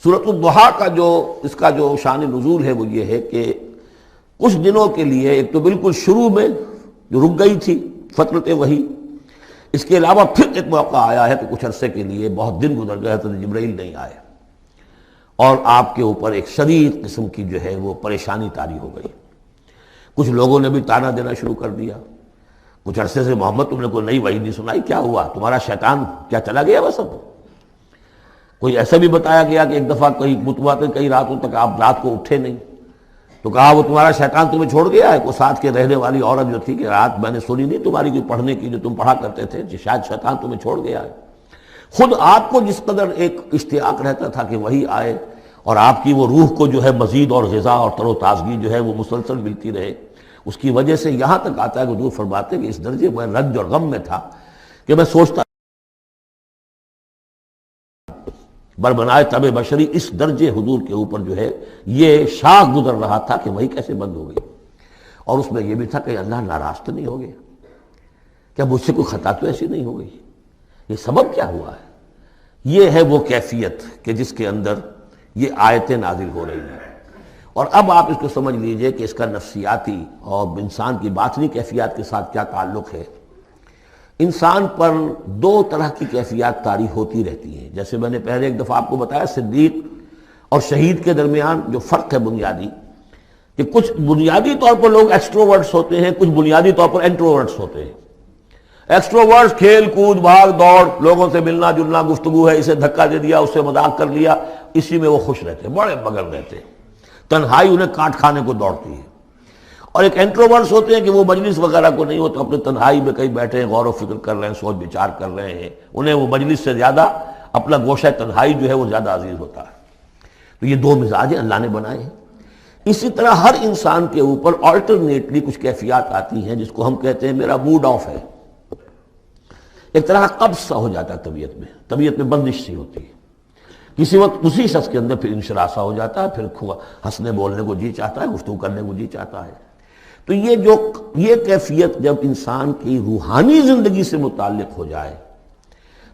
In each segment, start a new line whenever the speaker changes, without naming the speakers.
سورۃ الضحیٰ کا اس کا جو شان نزول ہے وہ یہ ہے کہ کچھ دنوں کے لیے، ایک تو بالکل شروع میں جو رک گئی تھی فترت وحی، اس کے علاوہ پھر ایک موقع آیا ہے کہ کچھ عرصے کے لیے بہت دن گزر گئے حضرت جبرائیل نہیں آئے، اور آپ کے اوپر ایک شدید قسم کی جو ہے وہ پریشانی طاری ہو گئی۔ کچھ لوگوں نے بھی طعنہ دینا شروع کر دیا، کچھ عرصے سے محمد تم نے کوئی نئی وحی نہیں سنائی، کیا ہوا تمہارا شیطان کیا چلا گیا بس اب؟ کوئی ایسا بھی بتایا گیا کہ ایک دفعہ کئی راتوں تک آپ رات کو اٹھے نہیں، تو کہا وہ تمہارا شیطان تمہیں چھوڑ گیا ہے۔ کوئی ساتھ کے رہنے والی عورت جو تھی کہ رات میں نے سنی نہیں تمہاری کوئی پڑھنے کی جو تم پڑھا کرتے تھے، شاید شیطان تمہیں چھوڑ گیا ہے۔ خود آپ کو جس قدر ایک اشتیاق رہتا تھا کہ وہی آئے اور آپ کی وہ روح کو جو ہے مزید اور غذا اور تر و تازگی جو ہے وہ مسلسل ملتی رہے، اس کی وجہ سے یہاں تک آتا ہے کہ حضور فرماتے ہیں کہ اس درجے میں رنج اور غم میں تھا کہ میں سوچتا بربنائے طب بشری، اس درجے حضور کے اوپر جو ہے یہ شاخ گزر رہا تھا کہ وہی کیسے بند ہو گئی۔ اور اس میں یہ بھی تھا کہ اللہ ناراض تو نہیں ہو گیا، کیا مجھ سے کوئی خطا تو ایسی نہیں ہو گئی، یہ سبب کیا ہوا ہے؟ یہ ہے وہ کیفیت کہ جس کے اندر یہ آیتیں نازل ہو رہی ہیں۔ اور اب آپ اس کو سمجھ لیجئے کہ اس کا نفسیاتی اور انسان کی باطنی کیفیات کے ساتھ کیا تعلق ہے۔ انسان پر دو طرح کی کیفیات طاری ہوتی رہتی ہیں، جیسے میں نے پہلے ایک دفعہ آپ کو بتایا صدیق اور شہید کے درمیان جو فرق ہے بنیادی، کہ کچھ بنیادی طور پر لوگ ایکسٹروورٹس ہوتے ہیں، کچھ بنیادی طور پر انٹروورٹس ہوتے ہیں۔ ایکسٹروورٹس کھیل کود بھاگ دوڑ، لوگوں سے ملنا جلنا، گفتگو ہے، اسے دھکا دے دیا، اس سے مذاق کر لیا، اسی میں وہ خوش رہتے، بڑے مگن رہتے، تنہائی انہیں کاٹ کھانے کو دوڑتی ہے۔ اور ایک انٹروورٹس ہوتے ہیں کہ وہ مجلس وغیرہ کو نہیں ہوتا، اپنے تنہائی میں کہیں بیٹھے ہیں، غور و فکر کر رہے ہیں، سوچ بچار کر رہے ہیں، انہیں وہ مجلس سے زیادہ اپنا گوشہ تنہائی جو ہے وہ زیادہ عزیز ہوتا ہے۔ تو یہ دو مزاج اللہ نے بنائے ہیں۔ اسی طرح ہر انسان کے اوپر آلٹرنیٹلی کچھ کیفیات آتی ہیں جس کو ہم کہتے ہیں میرا موڈ آف ہے، ایک طرح کا قبض سا ہو جاتا ہے، طبیعت میں بندش سی ہوتی ہے، کسی وقت اسی شخص کے اندر پھر انشراح سا ہو جاتا ہے، پھر ہنسنے بولنے کو جی چاہتا ہے، گفتگو کرنے کو جی چاہتا ہے۔ تو یہ کیفیت جب انسان کی روحانی زندگی سے متعلق ہو جائے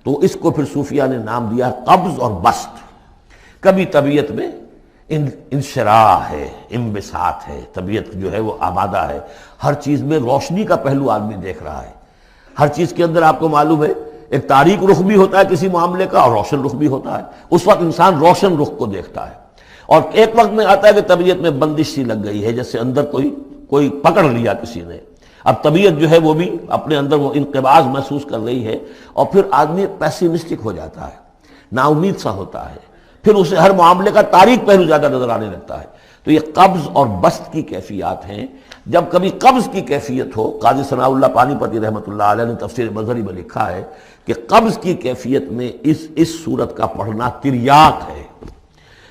تو اس کو پھر صوفیہ نے نام دیا قبض اور بسط۔ کبھی طبیعت میں انشراح ہے، انبساط ہے، طبیعت جو ہے وہ آبادہ ہے، ہر چیز میں روشنی کا پہلو آدمی دیکھ رہا ہے، ہر چیز کے اندر آپ کو معلوم ہے ایک تاریک رخ بھی ہوتا ہے کسی معاملے کا اور روشن رخ بھی ہوتا ہے، اس وقت انسان روشن رخ کو دیکھتا ہے۔ اور ایک وقت میں آتا ہے کہ طبیعت میں بندش سی لگ گئی ہے، جیسے اندر کوئی پکڑ لیا کسی نے، اب طبیعت جو ہے وہ بھی اپنے اندر وہ انقباض محسوس کر رہی ہے، اور پھر آدمی پیسیمسٹک ہو جاتا ہے، نا امید سا ہوتا ہے، پھر اسے ہر معاملے کا تاریک پہلو زیادہ نظر آنے لگتا ہے۔ تو یہ قبض اور بسط کی کیفیات ہیں۔ جب کبھی قبض کی کیفیت ہو، قاضی ثناء اللہ پانی پتی رحمۃ اللہ علیہ نے تفسیر مظہری میں لکھا ہے کہ قبض کی کیفیت میں اس صورت کا پڑھنا تریاق ہے،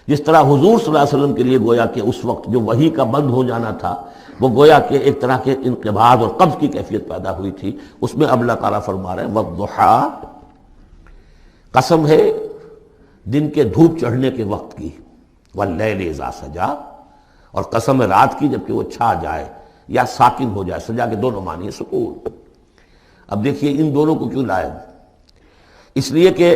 جس طرح حضور صلی اللہ علیہ وسلم کے لیے گویا کہ اس وقت جو وحی کا بند ہو جانا تھا وہ گویا کہ ایک طرح کے انقباض اور قبض کی کیفیت پیدا ہوئی تھی، اس میں اب اللہ تعالیٰ فرما رہے ہیں والضحیٰ، قسم ہے دن کے دھوپ چڑھنے کے وقت کی، واللیل اذا سجا، اور قسم ہے رات کی جبکہ وہ چھا جائے یا ساکن ہو جائے، سجا کے دونوں معنی ہے سکون۔ اب دیکھیے ان دونوں کو کیوں لائے، اس لیے کہ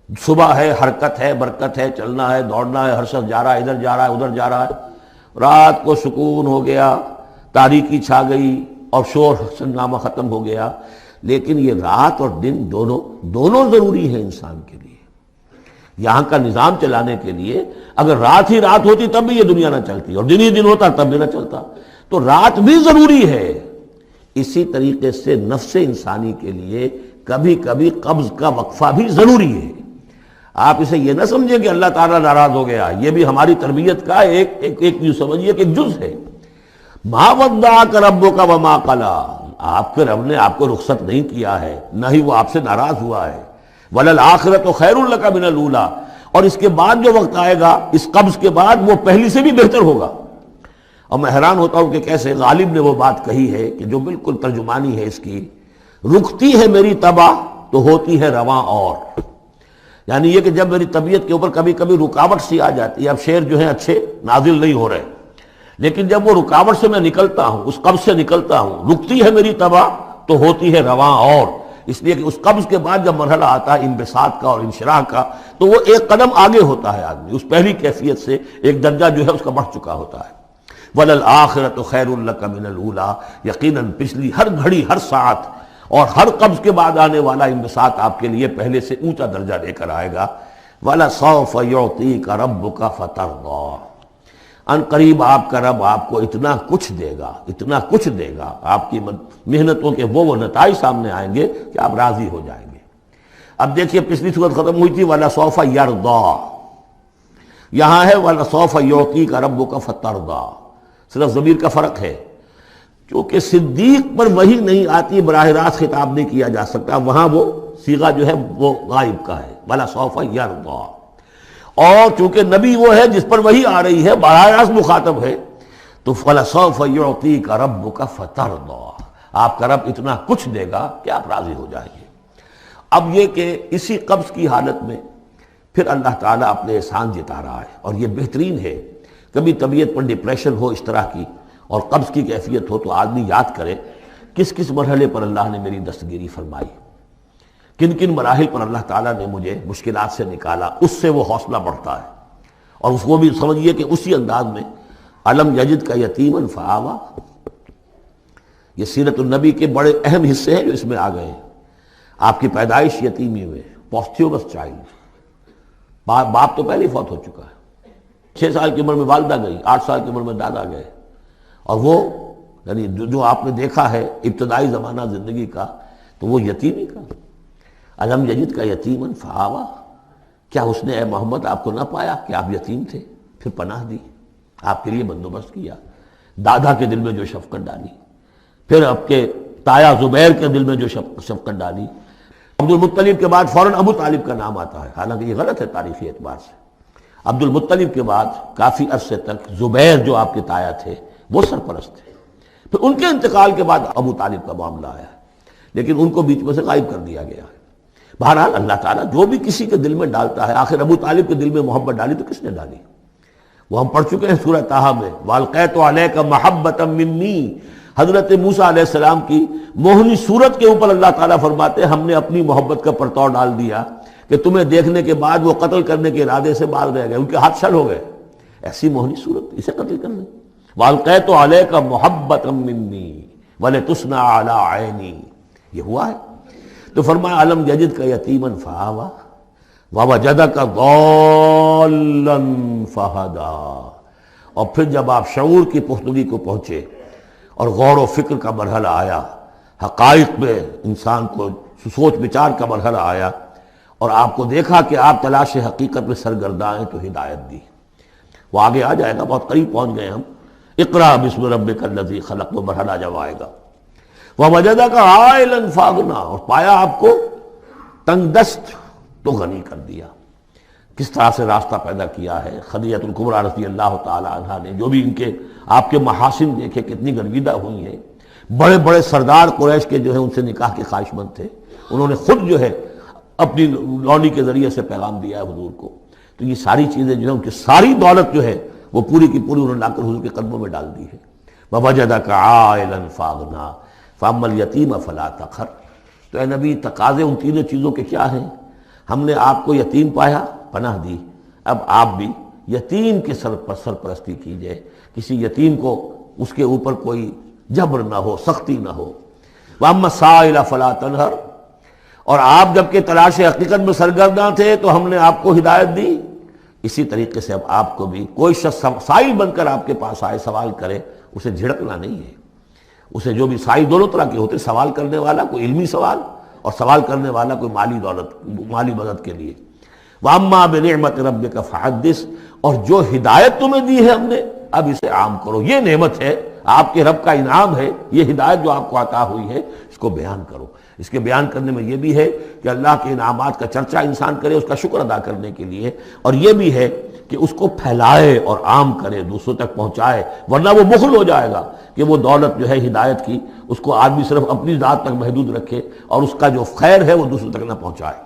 صبح ہے، حرکت ہے، برکت ہے، چلنا ہے، دوڑنا ہے، ہر شخص جا رہا ہے، ادھر جا رہا ہے ادھر جا رہا ہے، رات کو سکون ہو گیا، تاریکی چھا گئی اور شور ہنگامہ ختم ہو گیا۔ لیکن یہ رات اور دن دونوں ضروری ہیں انسان کے لیے، یہاں کا نظام چلانے کے لیے۔ اگر رات ہی رات ہوتی تب بھی یہ دنیا نہ چلتی، اور دن ہی دن ہوتا تب بھی نہ چلتا، تو رات بھی ضروری ہے۔ اسی طریقے سے نفس انسانی کے لیے کبھی کبھی قبض کا وقفہ بھی ضروری ہے۔ آپ اسے یہ نہ سمجھیں کہ اللہ تعالیٰ ناراض ہو گیا، یہ بھی ہماری تربیت کا ایک یوں سمجھیے کہ ایک جز ہے۔ ما ودعک ربک وما قلی، آپ کے رب نے آپ کو رخصت نہیں کیا ہے، نہ ہی وہ آپ سے ناراض ہوا ہے۔ وَلَلْآخِرَةُ خَيْرٌ لَكَ مِنَ الْأُولَىٰ، اور اس کے بعد جو وقت آئے گا اس قبض کے بعد وہ پہلی سے بھی بہتر ہوگا۔ اور میں حیران ہوتا ہوں کہ کیسے غالب نے وہ بات کہی ہے کہ جو بالکل ترجمانی ہے اس کی، رکتی ہے میری طبع تو ہوتی ہے رواں اور، یعنی یہ کہ جب میری طبیعت کے اوپر کبھی کبھی رکاوٹ سی آ جاتی ہے، اب شعر جو ہیں اچھے نازل نہیں ہو رہے، لیکن جب وہ رکاوٹ سے میں نکلتا ہوں، اس قبض سے نکلتا ہوں، رکتی ہے میری طبع تو ہوتی ہے رواں اور، اس لیے کہ اس قبض کے بعد جب مرحلہ آتا ہے انبساط کا اور انشراح کا تو وہ ایک قدم آگے ہوتا ہے آدمی، اس پہلی کیفیت سے ایک درجہ جو ہے اس کا بڑھ چکا ہوتا ہے۔ وَلَلْآخِرَةُ خَيْرٌ لَكَ مِنَ الْأُولَىٰ، یقیناً پچھلی ہر گھڑی، ہر ساعت اور ہر قبض کے بعد آنے والا انبساط آپ کے لیے پہلے سے اونچا درجہ لے کر آئے گا۔ وَلَسَوْفَ يُعْطِيكَ رَبُّكَ فَتَرْضَىٰ، ان قریب آپ کا رب آپ کو اتنا کچھ دے گا، اتنا کچھ دے گا، آپ کی محنتوں کے وہ نتائج سامنے آئیں گے کہ آپ راضی ہو جائیں گے۔ اب دیکھیے پچھلی صورت ختم ہوئی تھی وَلَسَوْفَ يَرْضَىٰ، یہاں ہے وَلَسَوْفَ يُعْطِيكَ رَبُّكَ فَتَرْضَىٰ، صرف ضمیر کا فرق ہے، کیونکہ صدیق پر وحی نہیں آتی براہ راست خطاب نہیں کیا جا سکتا، وہاں وہ صیغہ جو ہے وہ غائب کا ہے وَلَسَوْفَ يَرْضَىٰ، اور چونکہ نبی وہ ہے جس پر وحی آ رہی ہے، براہ راست مخاطب ہے، تو فَلَسَوْفَ يُعْطِيكَ رَبُّكَ فَتَرْضَىٰ، آپ کا رب اتنا کچھ دے گا کہ آپ راضی ہو جائیں گے۔ اب یہ کہ اسی قبض کی حالت میں پھر اللہ تعالیٰ اپنے احسان جتا رہا ہے، اور یہ بہترین ہے۔ کبھی طبیعت پر ڈپریشن ہو اس طرح کی اور قبض کی کیفیت ہو تو آدمی یاد کرے کس کس مرحلے پر اللہ نے میری دستگیری فرمائی، کن کن مراحل پر اللہ تعالیٰ نے مجھے مشکلات سے نکالا، اس سے وہ حوصلہ بڑھتا ہے۔ اور اس کو بھی سمجھیے کہ اسی انداز میں علم یجد کا یتیماً فآویٰ، یہ سیرت النبی کے بڑے اہم حصے ہیں جو اس میں آ گئے ہیں۔ آپ کی پیدائش یتیمی میں، پوسٹیومس چائلڈ، باپ تو پہلے ہی فوت ہو چکا ہے، 6 سال کی عمر میں والدہ گئی، 8 سال کی عمر میں دادا گئے، اور وہ یعنی جو آپ نے دیکھا ہے ابتدائی زمانہ زندگی کا تو وہ یتیمی کا۔ علم یجد کا یتیماً فآویٰ، کیا اس نے اے محمد آپ کو نہ پایا کہ آپ یتیم تھے، پھر پناہ دی، آپ کے لیے بندوبست کیا، دادا کے دل میں جو شفقت ڈالی، پھر آپ کے تایا زبیر کے دل میں جو شفقت ڈالی۔ عبد المطلب کے بعد فوراً ابو طالب کا نام آتا ہے، حالانکہ یہ غلط ہے تاریخی اعتبار سے۔ عبد المطلب کے بعد کافی عرصے تک زبیر جو آپ کے تایا تھے وہ سرپرست تھے، پھر ان کے انتقال کے بعد ابو طالب کا معاملہ آیا، لیکن ان کو بیچ میں سے غائب کر دیا گیا ہے۔ بہرحال اللہ تعالیٰ جو بھی کسی کے دل میں ڈالتا ہے، آخر ابو طالب کے دل میں محبت ڈالی تو کس نے ڈالی؟ وہ ہم پڑھ چکے ہیں سورہ طٰہٰ میں، وَأَلْقَيْتُ عَلَيْكَ مَحَبَّةً مِّنِّي، حضرت موسیٰ علیہ السلام کی موہنی صورت کے اوپر اللہ تعالیٰ فرماتے ہیں ہم نے اپنی محبت کا پرتو ڈال دیا کہ تمہیں دیکھنے کے بعد وہ قتل کرنے کے ارادے سے باز رہ گئے، ان کے ہاتھ شل ہو گئے، ایسی موہنی صورت، اسے قتل کر لیں۔ وَأَلْقَيْتُ عَلَيْكَ مَحَبَّةً مِّنِّي وَلِتُصْنَعَ عَلَىٰ عَيْنِي، یہ ہوا ہے۔ تو فرمایا علم یجد کا یتیماً فآویٰ ووجدک ضالاً فہدیٰ، اور پھر جب آپ شعور کی پختگی کو پہنچے اور غور و فکر کا مرحلہ آیا، حقائق میں انسان کو سوچ بچار کا مرحلہ آیا، اور آپ کو دیکھا کہ آپ تلاش حقیقت میں سرگرداں ہیں تو ہدایت دی۔ وہ آگے آ جائے گا، بہت قریب پہنچ گئے ہم، اقرأ بسم ربک الذی خلق، وہ مرحلہ جب آئے گا۔ وَوَجَدَكَ عَائِلًا فَأَغْنَىٰ، اور پایا آپ کو تنگ دست تو غنی کر دیا۔ کس طرح سے راستہ پیدا کیا ہے خدیجہ الکبریٰ رضی اللہ تعالی عنہا نے، جو بھی ان کے آپ کے محاسن دیکھے کتنی گرویدہ ہوئی ہیں۔ بڑے بڑے سردار قریش کے جو ہے ان سے نکاح کے خواہش مند تھے، انہوں نے خود جو ہے اپنی لونی کے ذریعے سے پیغام دیا ہے حضور کو۔ تو یہ ساری چیزیں جو ہیں ان کی ساری دولت جو ہے وہ پوری کی پوری انہوں نے لا کر حضور کے قدموں میں ڈال دی ہے۔ وَوَجَدَكَ عَائِلًا فَأَغْنَىٰ فَأَمَّا الْيَتِيمَ فَلَا تَقْهَرْ، تو اے نبی تقاضے ان تینوں چیزوں کے کیا ہیں؟ ہم نے آپ کو یتیم پایا، پناہ دی، اب آپ بھی یتیم کے سرپرستی کیجئے، کسی یتیم کو اس کے اوپر کوئی جبر نہ ہو، سختی نہ ہو۔ وَأَمَّا السَّائِلَ فَلَا تَنْهَرْ، اور آپ جب کہ تلاش حقیقت میں سرگرداں تھے تو ہم نے آپ کو ہدایت دی، اسی طریقے سے اب آپ کو بھی کوئی شخص سائل بن کر آپ کے پاس آئے، سوال کرے، اسے جھڑکنا نہیں ہے۔ اسے جو بھی سائل دونوں طرح کے ہوتے، سوال کرنے والا کوئی علمی سوال اور سوال کرنے والا کوئی مالی دولت، مالی مدد کے لیے۔ وَأَمَّا بِنِعْمَةِ رَبِّكَ فَحَدِّثْ، اور جو ہدایت تمہیں دی ہے ہم نے اب اسے عام کرو، یہ نعمت ہے، آپ کے رب کا انعام ہے، یہ ہدایت جو آپ کو عطا ہوئی ہے اس کو بیان کرو۔ اس کے بیان کرنے میں یہ بھی ہے کہ اللہ کے انعامات کا چرچا انسان کرے اس کا شکر ادا کرنے کے لیے، اور یہ بھی ہے کہ اس کو پھیلائے اور عام کرے، دوسروں تک پہنچائے، ورنہ وہ بخل ہو جائے گا کہ وہ دولت جو ہے ہدایت کی اس کو آدمی صرف اپنی ذات تک محدود رکھے اور اس کا جو خیر ہے وہ دوسروں تک نہ پہنچائے۔